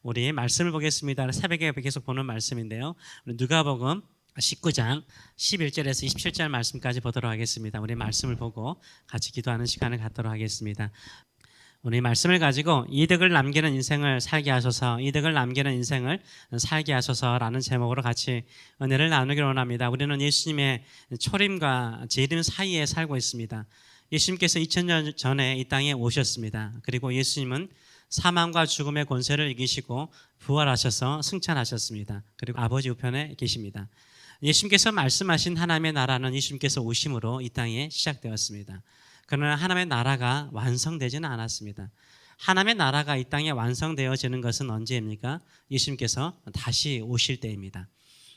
우리 말씀을 보겠습니다. 새벽에 계속 보는 말씀인데요. 누가복음 19장 11절에서 27절 말씀까지 보도록 하겠습니다. 우리 말씀을 보고 같이 기도하는 시간을 갖도록 하겠습니다. 우리 말씀을 가지고 이득을 남기는 인생을 살게 하소서, 이득을 남기는 인생을 살게 하소서라는 제목으로 같이 은혜를 나누기를 원합니다. 우리는 예수님의 초림과 재림 사이에 살고 있습니다. 예수님께서 2000년 전에 이 땅에 오셨습니다. 그리고 예수님은 사망과 죽음의 권세를 이기시고 부활하셔서 승천하셨습니다. 그리고 아버지 우편에 계십니다. 예수님께서 말씀하신 하나님의 나라는 예수님께서 오심으로 이 땅에 시작되었습니다. 그러나 하나님의 나라가 완성되지는 않았습니다. 하나님의 나라가 이 땅에 완성되어지는 것은 언제입니까? 예수님께서 다시 오실 때입니다.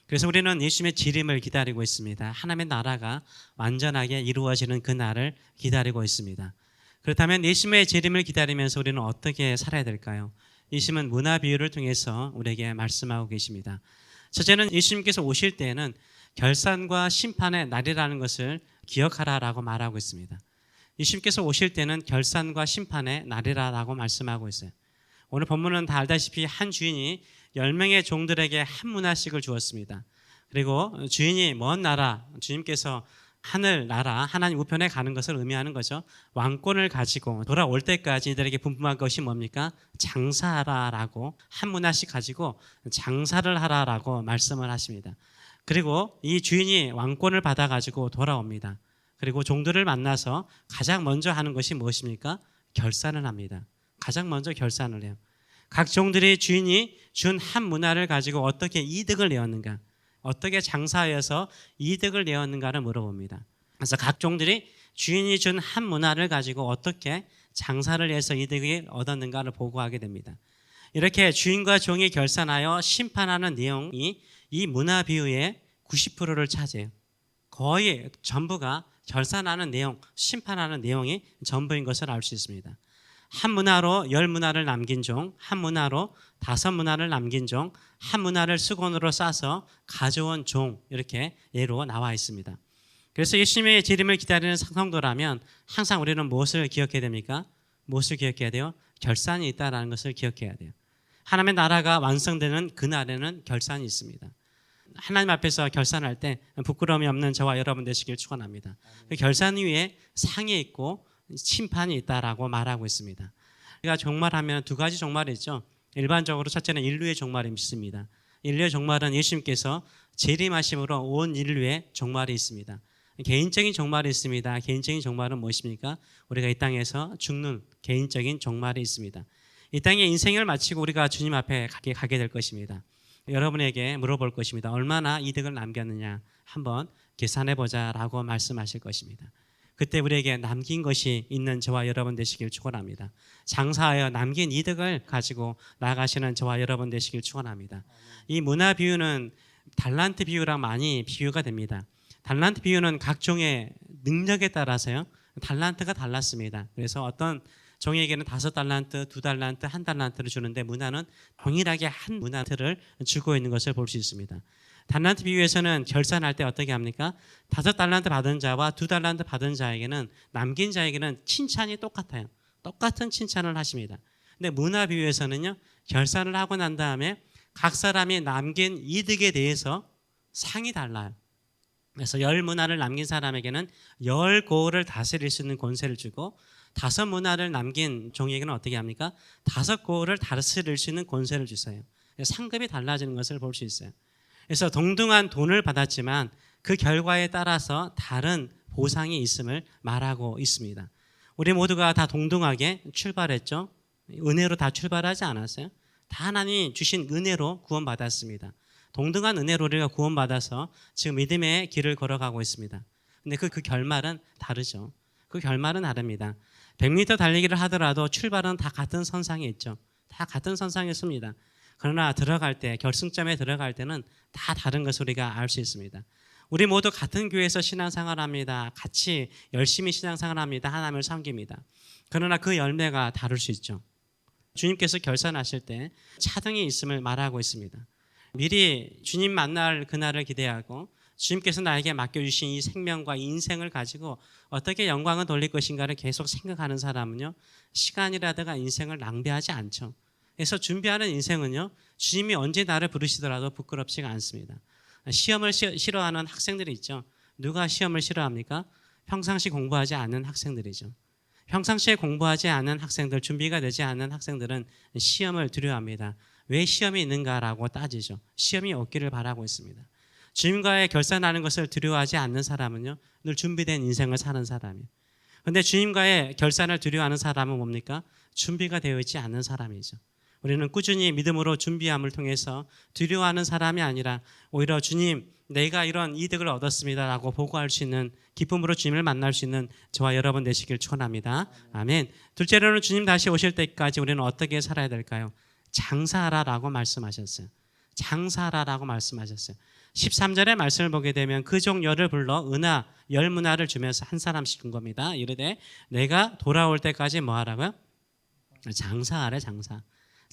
그래서 우리는 예수님의 재림을 기다리고 있습니다. 하나님의 나라가 완전하게 이루어지는 그 날을 기다리고 있습니다. 그렇다면 예수님의 재림을 기다리면서 우리는 어떻게 살아야 될까요? 예수님은 문화 비유를 통해서 우리에게 말씀하고 계십니다. 첫째는 예수님께서 오실 때에는 결산과 심판의 날이라는 것을 기억하라라고 말하고 있습니다. 예수님께서 오실 때는 결산과 심판의 날이라고 말씀하고 있어요. 오늘 본문은 다 알다시피 한 주인이 10명의 종들에게 한 문화씩을 주었습니다. 그리고 주인이 먼 나라, 주님께서 하늘 나라, 하나님 우편에 가는 것을 의미하는 거죠. 왕권을 가지고 돌아올 때까지 이들에게 분분한 것이 뭡니까? 장사하라라고 한 문화씩 가지고 장사를 하라라고 말씀을 하십니다. 그리고 이 주인이 왕권을 받아가지고 돌아옵니다. 그리고 종들을 만나서 가장 먼저 하는 것이 무엇입니까? 결산을 합니다. 가장 먼저 결산을 해요. 각 종들이 주인이 준 한 문화를 가지고 어떻게 이득을 내었는가, 어떻게 장사하여서 이득을 내었는가를 물어봅니다. 그래서 각 종들이 주인이 준 한 문화를 가지고 어떻게 장사를 해서 이득을 얻었는가를 보고하게 됩니다. 이렇게 주인과 종이 결산하여 심판하는 내용이 이 문화 비유의 90%를 차지해요. 거의 전부가 결산하는 내용, 심판하는 내용이 전부인 것을 알 수 있습니다. 한 문화로 10문화를 남긴 종, 한 문화로 5문화를 남긴 종, 한 문화를 수건으로 싸서 가져온 종, 이렇게 예로 나와 있습니다. 그래서 예수님의 재림을 기다리는 성도라면 항상 우리는 무엇을 기억해야 됩니까? 무엇을 기억해야 돼요? 결산이 있다는 것을 기억해야 돼요. 하나님의 나라가 완성되는 그날에는 결산이 있습니다. 하나님 앞에서 결산할 때 부끄러움이 없는 저와 여러분 되시길 축원합니다. 그 결산 위에 상이 있고 심판이 있다라고 말하고 있습니다. 우리가 종말하면 두 가지 종말이 있죠. 일반적으로 첫째는 인류의 종말이 있습니다. 인류의 종말은 예수님께서 재림하심으로 온 인류의 종말이 있습니다. 개인적인 종말이 있습니다. 개인적인 종말은 무엇입니까? 우리가 이 땅에서 죽는 개인적인 종말이 있습니다. 이 땅의 인생을 마치고 우리가 주님 앞에 가게 될 것입니다. 여러분에게 물어볼 것입니다. 얼마나 이득을 남겼느냐 한번 계산해보자라고 말씀하실 것입니다. 그때 우리에게 남긴 것이 있는 저와 여러분 되시길 축원합니다. 장사하여 남긴 이득을 가지고 나가시는 저와 여러분 되시길 축원합니다. 이 문화 비유는 달란트 비유랑 많이 비유가 됩니다. 달란트 비유는 각 종의 능력에 따라서요, 달란트가 달랐습니다. 그래서 어떤 종에게는 5달란트, 2달란트, 1달란트를 주는데 문화는 동일하게 한 문화들을 주고 있는 것을 볼 수 있습니다. 달란트 비유에서는 결산할 때 어떻게 합니까? 5달란트 받은 자와 2달란트 받은 자에게는, 남긴 자에게는 칭찬이 똑같아요. 똑같은 칭찬을 하십니다. 근데 문화 비유에서는요, 결산을 하고 난 다음에 각 사람이 남긴 이득에 대해서 상이 달라요. 그래서 10문화를 남긴 사람에게는 10고을을 다스릴 수 있는 권세를 주고, 5문화를 남긴 종에게는 어떻게 합니까? 5고을을 다스릴 수 있는 권세를 주세요. 상급이 달라지는 것을 볼 수 있어요. 그래서 동등한 돈을 받았지만 그 결과에 따라서 다른 보상이 있음을 말하고 있습니다. 우리 모두가 다 동등하게 출발했죠. 은혜로 다 출발하지 않았어요. 다 하나님이 주신 은혜로 구원받았습니다. 동등한 은혜로 우리가 구원받아서 지금 믿음의 길을 걸어가고 있습니다. 근데 그 결말은 다르죠. 그 결말은 다릅니다. 100m 달리기를 하더라도 출발은 다 같은 선상에 있죠. 다 같은 선상에 있습니다. 그러나 들어갈 때, 결승점에 들어갈 때는 다 다른 것을 우리가 알 수 있습니다. 우리 모두 같은 교회에서 신앙생활을 합니다. 같이 열심히 신앙생활을 합니다. 하나님을 섬깁니다. 그러나 그 열매가 다를 수 있죠. 주님께서 결산하실 때 차등이 있음을 말하고 있습니다. 미리 주님 만날 그날을 기대하고 주님께서 나에게 맡겨주신 이 생명과 인생을 가지고 어떻게 영광을 돌릴 것인가를 계속 생각하는 사람은요, 시간이라든가 인생을 낭비하지 않죠. 그래서 준비하는 인생은요, 주님이 언제 나를 부르시더라도 부끄럽지가 않습니다. 시험을 싫어하는 학생들이 있죠. 누가 시험을 싫어합니까? 평상시 공부하지 않은 학생들이죠. 평상시에 공부하지 않은 학생들, 준비가 되지 않은 학생들은 시험을 두려워합니다. 왜 시험이 있는가라고 따지죠. 시험이 없기를 바라고 있습니다. 주님과의 결산하는 것을 두려워하지 않는 사람은요, 늘 준비된 인생을 사는 사람이에요. 그런데 주님과의 결산을 두려워하는 사람은 뭡니까? 준비가 되어 있지 않는 사람이죠. 우리는 꾸준히 믿음으로 준비함을 통해서 두려워하는 사람이 아니라 오히려 주님, 내가 이런 이득을 얻었습니다라고 보고할 수 있는, 기쁨으로 주님을 만날 수 있는 저와 여러분 되시길 축원합니다. 아멘. 둘째로는 주님 다시 오실 때까지 우리는 어떻게 살아야 될까요? 장사하라라고 말씀하셨어요. 장사하라라고 말씀하셨어요. 13절의 말씀을 보게 되면 그 종 열을 불러 은하 열 문화를 주면서 한 사람씩 준 겁니다. 이르되 내가 돌아올 때까지 뭐 하라고요? 장사하래.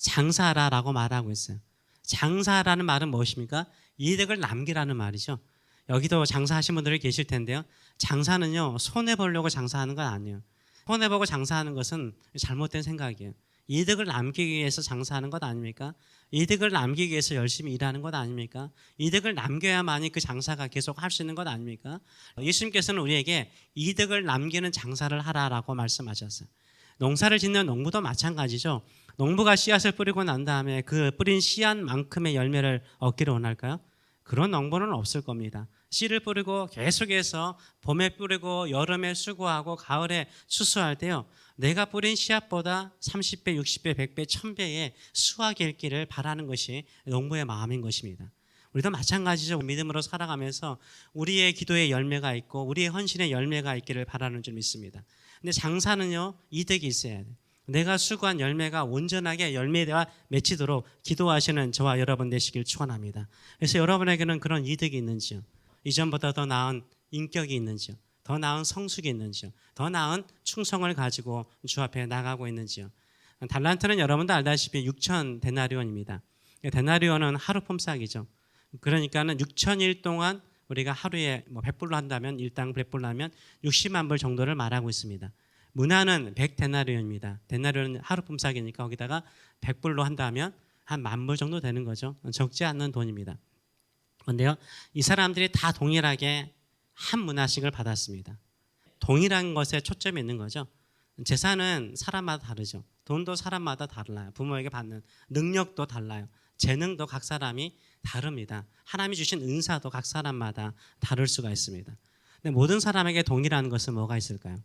장사하라라고 말하고 있어요. 장사하라는 말은 무엇입니까? 이득을 남기라는 말이죠. 여기도 장사하신 분들이 계실 텐데요. 장사는요, 손해보려고 장사하는 건 아니에요. 손해보고 장사하는 것은 잘못된 생각이에요. 이득을 남기기 위해서 장사하는 것 아닙니까? 이득을 남기기 위해서 열심히 일하는 것 아닙니까? 이득을 남겨야만이 그 장사가 계속 할 수 있는 것 아닙니까? 예수님께서는 우리에게 이득을 남기는 장사를 하라라고 말씀하셨어요. 농사를 짓는 농부도 마찬가지죠. 농부가 씨앗을 뿌리고 난 다음에 그 뿌린 씨앗만큼의 열매를 얻기를 원할까요? 그런 농부는 없을 겁니다. 씨를 뿌리고 계속해서 봄에 뿌리고 여름에 수고하고 가을에 추수할 때요, 내가 뿌린 씨앗보다 30배, 60배, 100배, 1000배의 수확이 있기를 바라는 것이 농부의 마음인 것입니다. 우리도 마찬가지죠. 믿음으로 살아가면서 우리의 기도의 열매가 있고 우리의 헌신의 열매가 있기를 바라는 줄 믿습니다. 근데 장사는요, 이득이 있어야 돼요. 내가 수고한 열매가 온전하게 열매가 맺히도록 기도하시는 저와 여러분 되시길 축원합니다. 그래서 여러분에게는 그런 이득이 있는지요? 이전보다 더 나은 인격이 있는지요? 더 나은 성숙이 있는지요? 더 나은 충성을 가지고 주 앞에 나가고 있는지요? 달란트는 여러분도 알다시피 6천 데나리온입니다. 데나리온은 하루 폼싹이죠. 그러니까는 6천일 동안 우리가 하루에 100불로 한다면 일당 100불로 하면 60만 불 정도를 말하고 있습니다. 문화는 100데나리온입니다. 데나리온은 하루 폼싹이니까 거기다가 100불로 한다면 한 10,000불 정도 되는 거죠. 적지 않는 돈입니다. 그런데요, 이 사람들이 다 동일하게 한 문화씩을 받았습니다. 동일한 것에 초점이 있는 거죠. 재산은 사람마다 다르죠. 돈도 사람마다 달라요. 부모에게 받는 능력도 달라요. 재능도 각 사람이 다릅니다. 하나님이 주신 은사도 각 사람마다 다를 수가 있습니다. 근데 모든 사람에게 동일한 것은 뭐가 있을까요?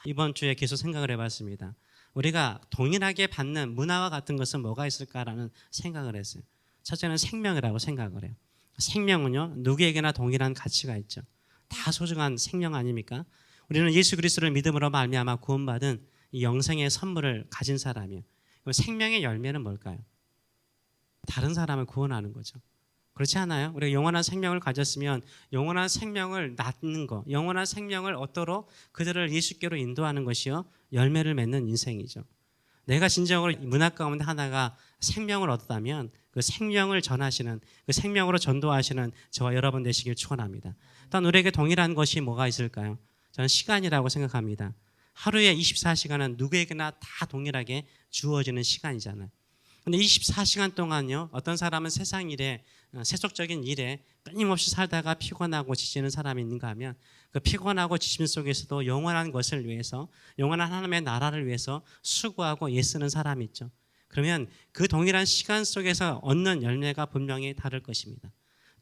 이번 주에 계속 생각을 해봤습니다. 우리가 동일하게 받는 문화와 같은 것은 뭐가 있을까라는 생각을 했어요. 첫째는 생명이라고 생각을 해요. 생명은요, 누구에게나 동일한 가치가 있죠. 다 소중한 생명 아닙니까? 우리는 예수 그리스도를 믿음으로 말미암아 구원받은 이 영생의 선물을 가진 사람이에요. 생명의 열매는 뭘까요? 다른 사람을 구원하는 거죠. 그렇지 않아요? 우리가 영원한 생명을 가졌으면 영원한 생명을 낳는 것, 영원한 생명을 얻도록 그들을 예수께로 인도하는 것이요, 열매를 맺는 인생이죠. 내가 진정으로 문화 가운데 하나가 생명을 얻었다면 그 생명을 전하시는, 그 생명으로 전도하시는 저와 여러분 되시길 축원합니다. 또한 우리에게 동일한 것이 뭐가 있을까요? 저는 시간이라고 생각합니다. 하루에 24시간은 누구에게나 다 동일하게 주어지는 시간이잖아요. 근데 24시간 동안요, 어떤 사람은 세상 일에, 세속적인 일에 끊임없이 살다가 피곤하고 지치는 사람이 있는가 하면 그 피곤하고 지침 속에서도 영원한 것을 위해서, 영원한 하나님의 나라를 위해서 수고하고 애쓰는 사람이 있죠. 그러면 그 동일한 시간 속에서 얻는 열매가 분명히 다를 것입니다.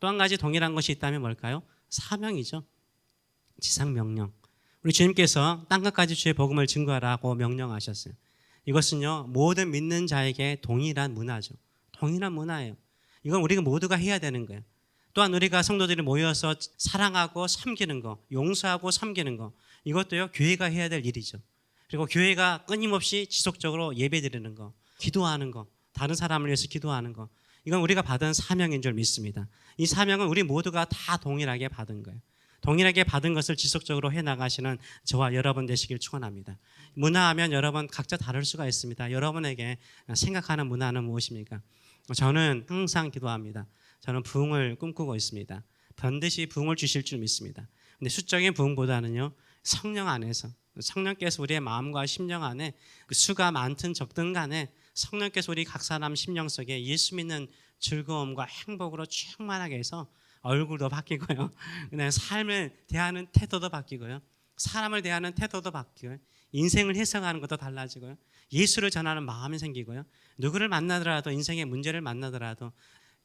또 한 가지 동일한 것이 있다면 뭘까요? 사명이죠. 지상명령. 우리 주님께서 땅끝까지 주의 복음을 증거하라고 명령하셨어요. 이것은요, 모든 믿는 자에게 동일한 문화죠. 동일한 문화예요. 이건 우리가 모두가 해야 되는 거예요. 또한 우리가 성도들이 모여서 사랑하고 섬기는 거, 용서하고 섬기는 거, 이것도요, 교회가 해야 될 일이죠. 그리고 교회가 끊임없이 지속적으로 예배드리는 거, 기도하는 거, 다른 사람을 위해서 기도하는 거, 이건 우리가 받은 사명인 줄 믿습니다. 이 사명은 우리 모두가 다 동일하게 받은 거예요. 동일하게 받은 것을 지속적으로 해나가시는 저와 여러분 되시길 축원합니다. 문화하면 여러분 각자 다를 수가 있습니다. 여러분에게 생각하는 문화는 무엇입니까? 저는 항상 기도합니다. 저는 부흥을 꿈꾸고 있습니다. 반드시 부흥을 주실 줄 믿습니다. 근데 수적인 부흥보다는요, 성령 안에서, 성령께서 우리의 마음과 심령 안에 그 수가 많든 적든 간에 성령께서 우리 각 사람 심령 속에 예수 믿는 즐거움과 행복으로 충만하게 해서 얼굴도 바뀌고요. 그다음에 삶을 대하는 태도도 바뀌고요. 사람을 대하는 태도도 바뀌고요. 인생을 해석하는 것도 달라지고요. 예수를 전하는 마음이 생기고요. 누구를 만나더라도 인생의 문제를 만나더라도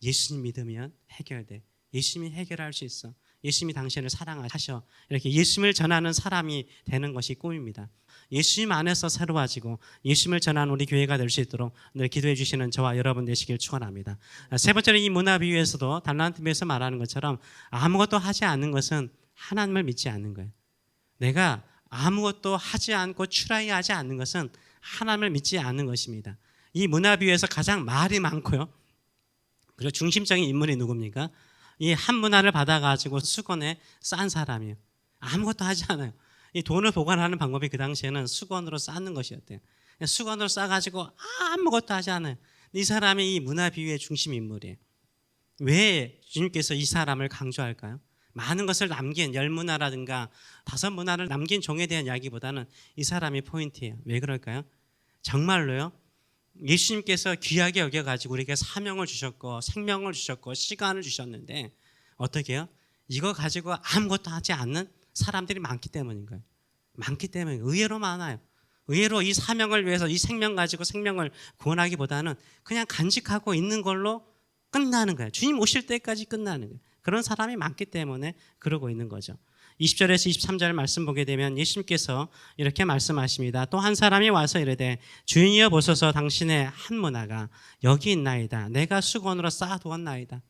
예수님 믿으면 해결돼. 예수님이 해결할 수 있어. 예수님이 당신을 사랑하셔. 이렇게 예수님을 전하는 사람이 되는 것이 꿈입니다. 예수님 안에서 새로워지고 예수님을 전하는 우리 교회가 될 수 있도록 늘 기도해 주시는 저와 여러분 되시길 축원합니다. 세 번째는 이 문화 비유에서도 달란트비유에서 말하는 것처럼 아무것도 하지 않는 것은 하나님을 믿지 않는 거예요. 내가 아무것도 하지 않고 트라이하지 않는 것은 하나님을 믿지 않는 것입니다. 이 문화 비유에서 가장 말이 많고요. 그리고 중심적인 인물이 누굽니까? 이 한 문화를 받아가지고 수건에 싼 사람이에요. 아무것도 하지 않아요. 이 돈을 보관하는 방법이 그 당시에는 수건으로 쌓는 것이었대요. 수건으로 싸가지고 아무것도 하지 않아요. 이 사람이 이 문화 비유의 중심 인물이에요. 왜 주님께서 이 사람을 강조할까요? 많은 것을 남긴 열 문화라든가 다섯 문화를 남긴 종에 대한 이야기보다는 이 사람이 포인트예요. 왜 그럴까요? 정말로요. 예수님께서 귀하게 여겨가지고 우리에게 사명을 주셨고 생명을 주셨고 시간을 주셨는데 어떻게 해요? 이거 가지고 아무것도 하지 않는 사람들이 많기 때문인 거예요. 많기 때문에 의외로 많아요. 의외로 이 사명을 위해서 이 생명 가지고 생명을 구원하기보다는 그냥 간직하고 있는 걸로 끝나는 거예요. 주님 오실 때까지 끝나는 거예요. 그런 사람이 많기 때문에 그러고 있는 거죠. 20절에서 23절 말씀 보게 되면 예수님께서 이렇게 말씀하십니다. 또 한 사람이 와서 이르되 주인이여 보소서 당신의 한 문화가 여기 있나이다. 내가 수건으로 쌓아두었나이다.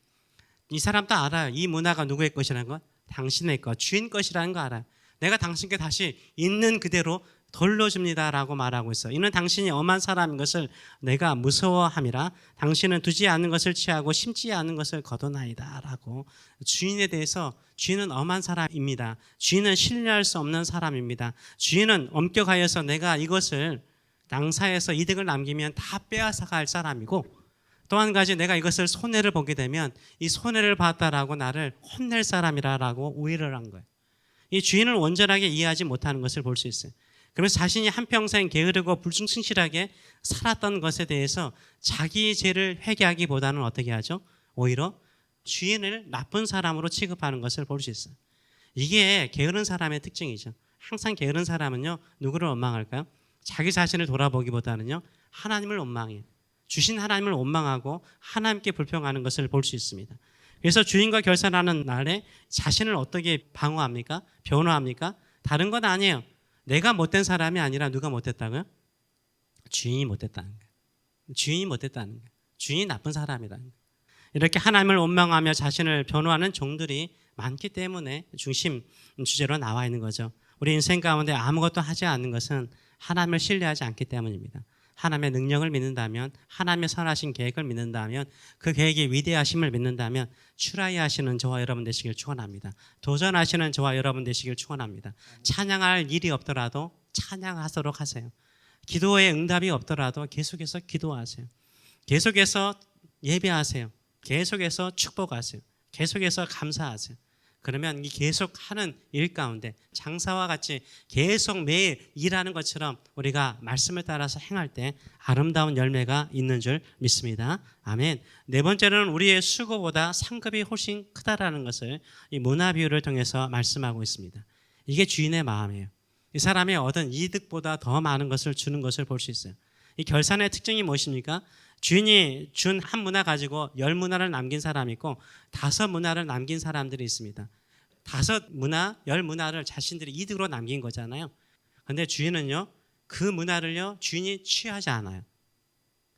이 사람도 알아요. 이 문화가 누구의 것이라는 것? 당신의 것, 주인 것이라는 거 알아요. 내가 당신께 다시 있는 그대로 돌려줍니다라고 말하고 있어요. 이는 당신이 엄한 사람인 것을 내가 무서워함이라 당신은 두지 않는 것을 취하고 심지 않는 것을 거두나이다 라고 주인에 대해서 주인은 엄한 사람입니다. 주인은 신뢰할 수 없는 사람입니다. 주인은 엄격하여서 내가 이것을 낭사해서 이득을 남기면 다 빼앗아갈 사람이고 또 한 가지 내가 이것을 손해를 보게 되면 이 손해를 봤다라고 나를 혼낼 사람이라고 오해를 한 거예요. 이 주인을 온전하게 이해하지 못하는 것을 볼 수 있어요. 그러면서 자신이 한평생 게으르고 불충실하게 살았던 것에 대해서 자기 죄를 회개하기보다는 어떻게 하죠? 오히려 주인을 나쁜 사람으로 취급하는 것을 볼 수 있어요. 이게 게으른 사람의 특징이죠. 항상 게으른 사람은요, 누구를 원망할까요? 자기 자신을 돌아보기보다는요, 하나님을 원망해요. 주신 하나님을 원망하고 하나님께 불평하는 것을 볼 수 있습니다. 그래서 주인과 결산하는 날에 자신을 어떻게 방어합니까? 변호합니까? 다른 건 아니에요. 내가 못된 사람이 아니라 누가 못됐다고요? 주인이 못됐다는 거예요. 주인이 못됐다는 거예요. 주인이 나쁜 사람이라는 거예요. 이렇게 하나님을 원망하며 자신을 변호하는 종들이 많기 때문에 중심 주제로 나와 있는 거죠. 우리 인생 가운데 아무것도 하지 않는 것은 하나님을 신뢰하지 않기 때문입니다. 하나님의 능력을 믿는다면, 하나님의 선하신 계획을 믿는다면, 그 계획의 위대하심을 믿는다면 추라이하시는 저와 여러분 되시길 축원합니다. 도전하시는 저와 여러분 되시길 축원합니다. 찬양할 일이 없더라도 찬양하도록 하세요. 기도에 응답이 없더라도 계속해서 기도하세요. 계속해서 예배하세요. 계속해서 축복하세요. 계속해서 감사하세요. 그러면 이 계속하는 일 가운데 장사와 같이 계속 매일 일하는 것처럼 우리가 말씀을 따라서 행할 때 아름다운 열매가 있는 줄 믿습니다. 아멘. 네 번째는 우리의 수고보다 상급이 훨씬 크다라는 것을 이 문화 비유를 통해서 말씀하고 있습니다. 이게 주인의 마음이에요. 이 사람이 얻은 이득보다 더 많은 것을 주는 것을 볼 수 있어요. 이 결산의 특징이 무엇입니까? 주인이 준 한 문화 가지고 10문화를 남긴 사람이 있고 5문화를 남긴 사람들이 있습니다. 5문화, 10문화를 자신들이 이득으로 남긴 거잖아요. 그런데 주인은요, 그 문화를요, 주인이 취하지 않아요.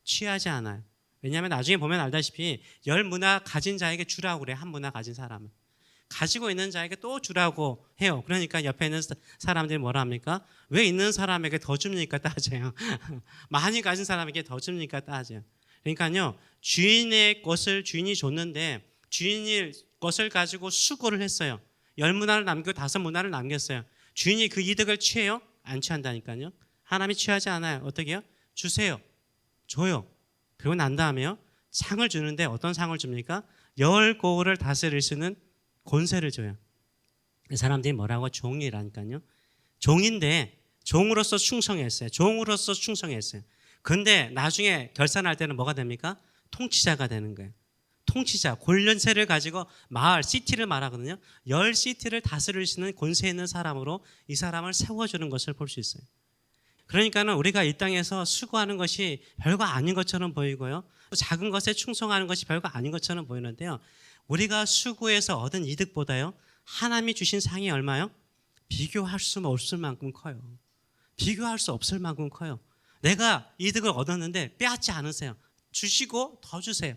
취하지 않아요. 왜냐하면 나중에 보면 알다시피 10문화 가진 자에게 주라고 그래요. 한 문화 가진 사람은. 가지고 있는 자에게 또 주라고 해요. 그러니까 옆에 있는 사람들이 뭐라 합니까? 왜 있는 사람에게 더 줍니까? 따져요. 많이 가진 사람에게 더 줍니까? 따져요. 그러니까요, 주인의 것을 주인이 줬는데 주인이 것을 가지고 수고를 했어요. 10문화를 남기고 5문화를 남겼어요. 주인이 그 이득을 취해요? 안 취한다니까요. 하나님이 취하지 않아요. 어떻게 해요? 주세요. 줘요. 그리고 난 다음에요, 상을 주는데 어떤 상을 줍니까? 열 고을을 다스릴 수 있는 권세를 줘요. 사람들이 뭐라고? 종이라니까요. 종인데 종으로서 충성했어요. 종으로서 충성했어요. 근데 나중에 결산할 때는 뭐가 됩니까? 통치자가 되는 거예요. 통치자, 권력세를 가지고 마을, 시티를 말하거든요. 10시티를 다스릴 수 있는 권세 있는 사람으로 이 사람을 세워주는 것을 볼 수 있어요. 그러니까는 우리가 이 땅에서 수고하는 것이 별거 아닌 것처럼 보이고요. 작은 것에 충성하는 것이 별거 아닌 것처럼 보이는데요. 우리가 수고해서 얻은 이득보다요. 하나님이 주신 상이 얼마요? 비교할 수 없을 만큼 커요. 비교할 수 없을 만큼 커요. 내가 이득을 얻었는데 빼앗지 않으세요. 주시고 더 주세요.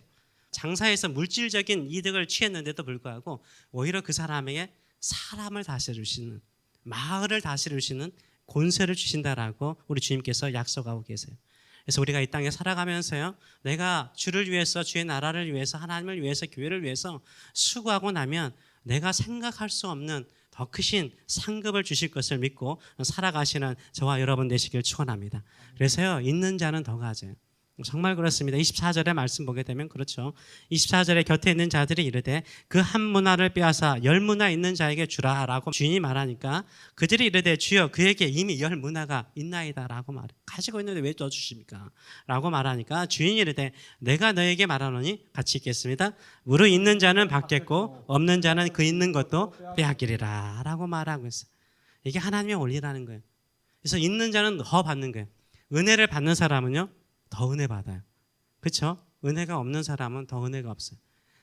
장사에서 물질적인 이득을 취했는데도 불구하고 오히려 그 사람에게 사람을 다스리시는, 마을을 다스리시는 권세를 주신다라고 우리 주님께서 약속하고 계세요. 그래서 우리가 이 땅에 살아가면서요, 내가 주를 위해서, 주의 나라를 위해서, 하나님을 위해서, 교회를 위해서 수고하고 나면 내가 생각할 수 없는 더 크신 상급을 주실 것을 믿고 살아가시는 저와 여러분 되시길 축원합니다. 그래서요, 있는 자는 더 가져요. 정말 그렇습니다. 24절의 말씀 보게 되면 그렇죠. 24절에 곁에 있는 자들이 이르되 그 한 문화를 빼앗아 10문화 있는 자에게 주라라고 주인이 말하니까 그들이 이르되 주여 그에게 이미 10문화가 있나이다라고 말해. 가지고 있는데 왜 더 주십니까? 라고 말하니까 주인이 이르되 내가 너에게 말하노니 같이 읽겠습니다. 무릇 있는 자는 받겠고 없는 자는 그 있는 것도 빼앗기리라 라고 말하고 있어요. 이게 하나님의 원리라는 거예요. 그래서 있는 자는 더 받는 거예요. 은혜를 받는 사람은요 더 은혜 받아요. 그렇죠? 은혜가 없는 사람은 더 은혜가 없어요.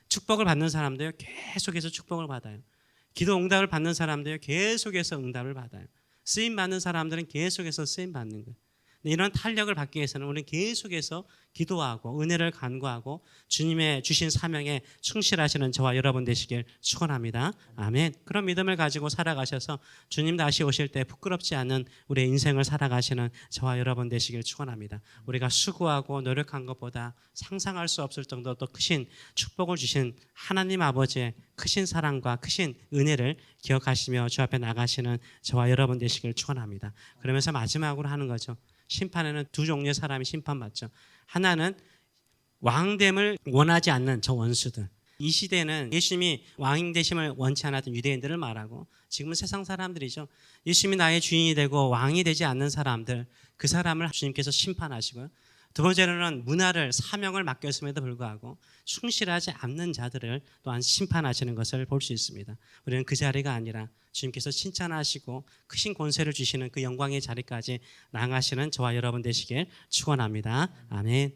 축복을 받는 사람도요 계속해서 축복을 받아요. 기도 응답을 받는 사람도요 계속해서 응답을 받아요. 쓰임 받는 사람들은 계속해서 쓰임 받는 거예요. 이런 탄력을 받기 위해서는 우리는 계속해서 기도하고 은혜를 간구하고 주님의 주신 사명에 충실하시는 저와 여러분 되시길 축원합니다. 아멘. 그런 믿음을 가지고 살아가셔서 주님 다시 오실 때 부끄럽지 않은 우리의 인생을 살아가시는 저와 여러분 되시길 축원합니다. 우리가 수고하고 노력한 것보다 상상할 수 없을 정도로 또 크신 축복을 주신 하나님 아버지의 크신 사랑과 크신 은혜를 기억하시며 주 앞에 나가시는 저와 여러분 되시길 축원합니다. 그러면서 마지막으로 하는 거죠. 심판에는 두 종류의 사람이 심판받죠. 하나는 왕됨을 원하지 않는 저 원수들. 이 시대는 예수님이 왕 되심을 원치 않았던 유대인들을 말하고 지금은 세상 사람들이죠. 예수님이 나의 주인이 되고 왕이 되지 않는 사람들, 그 사람을 주님께서 심판하시고요. 두 번째로는 문화를, 사명을 맡겼음에도 불구하고 충실하지 않는 자들을 또한 심판하시는 것을 볼 수 있습니다. 우리는 그 자리가 아니라 주님께서 칭찬하시고 크신 권세를 주시는 그 영광의 자리까지 나아가시는 저와 여러분 되시길 축원합니다. 아멘.